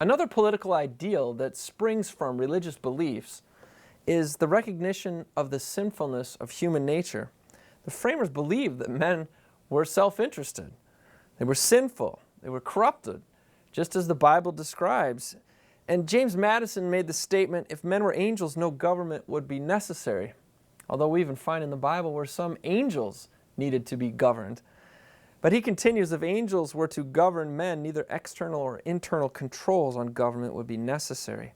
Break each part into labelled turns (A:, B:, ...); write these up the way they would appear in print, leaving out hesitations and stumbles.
A: Another political ideal that springs from religious beliefs is the recognition of the sinfulness of human nature. The framers believed that men were self-interested. They were sinful. They were corrupted, just as the Bible describes. And James Madison made the statement, if men were angels, no government would be necessary. Although we even find in the Bible where some angels needed to be governed. But he continues, if angels were to govern men, neither external or internal controls on government would be necessary.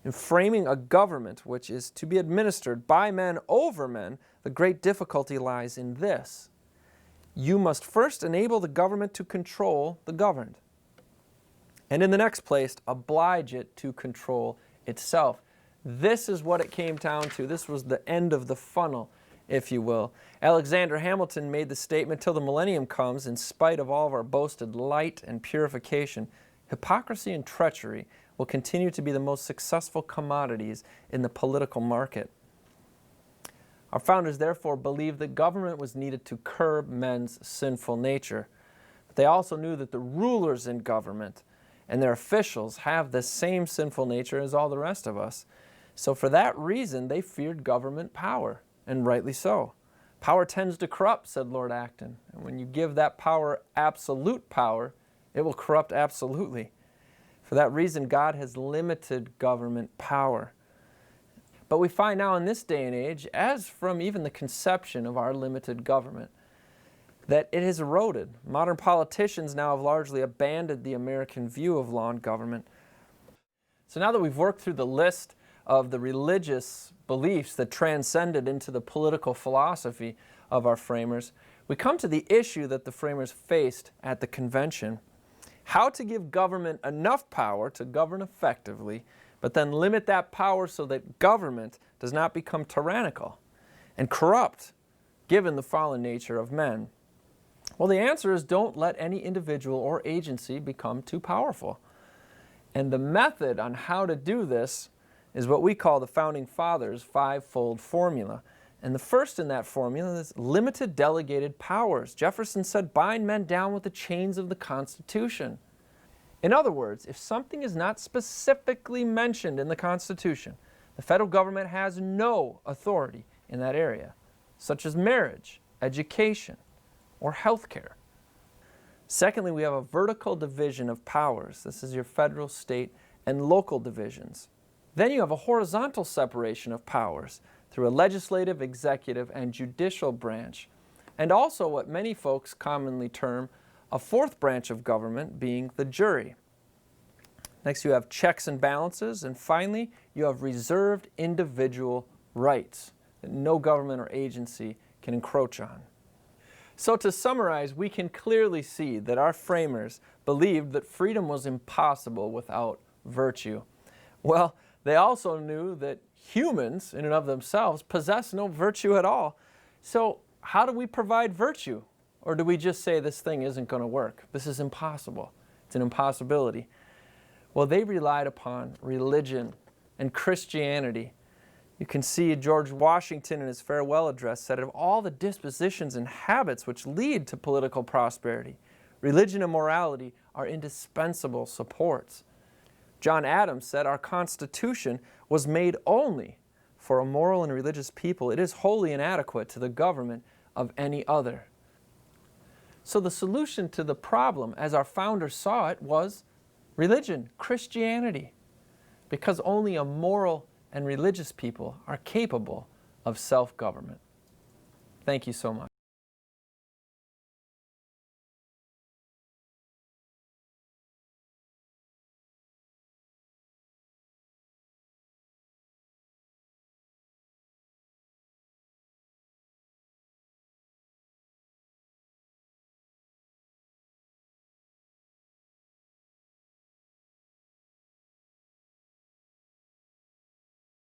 A: In framing a government which is to be administered by men over men, the great difficulty lies in this. You must first enable the government to control the governed, and in the next place, oblige it to control itself. This is what it came down to. This was the end of the funnel, if you will. Alexander Hamilton made the statement, till the millennium comes, in spite of all of our boasted light and purification, hypocrisy and treachery will continue to be the most successful commodities in the political market. Our founders therefore believed that government was needed to curb men's sinful nature. But they also knew that the rulers in government and their officials have the same sinful nature as all the rest of us. So for that reason, they feared government power, and rightly so. Power tends to corrupt, said Lord Acton. And when you give that power absolute power, it will corrupt absolutely. For that reason, God has limited government power. But we find now in this day and age, as from even the conception of our limited government, that it has eroded. Modern politicians now have largely abandoned the American view of law and government. So now that we've worked through the list of the religious beliefs that transcended into the political philosophy of our framers, we come to the issue that the framers faced at the convention: how to give government enough power to govern effectively, but then limit that power so that government does not become tyrannical and corrupt, given the fallen nature of men. Well, the answer is don't let any individual or agency become too powerful. And the method on how to do this is what we call the Founding Fathers' five-fold formula. And the first in that formula is limited delegated powers. Jefferson said, bind men down with the chains of the Constitution. In other words, if something is not specifically mentioned in the Constitution, the federal government has no authority in that area, such as marriage, education, or health care. Secondly, we have a vertical division of powers. This is your federal, state, and local divisions. Then you have a horizontal separation of powers through a legislative, executive, and judicial branch, and also what many folks commonly term a fourth branch of government, being the jury. Next, you have checks and balances, and finally, you have reserved individual rights that no government or agency can encroach on. So to summarize, we can clearly see that our framers believed that freedom was impossible without virtue. Well, they also knew that humans, in and of themselves, possess no virtue at all. So how do we provide virtue? Or do we just say this thing isn't going to work? This is impossible. It's an impossibility. Well, they relied upon religion and Christianity. You can see George Washington in his farewell address said, of all the dispositions and habits which lead to political prosperity, religion and morality are indispensable supports. John Adams said, our Constitution was made only for a moral and religious people. It is wholly inadequate to the government of any other. So the solution to the problem, as our founders saw it, was religion, Christianity, because only a moral and religious people are capable of self-government. Thank you so much.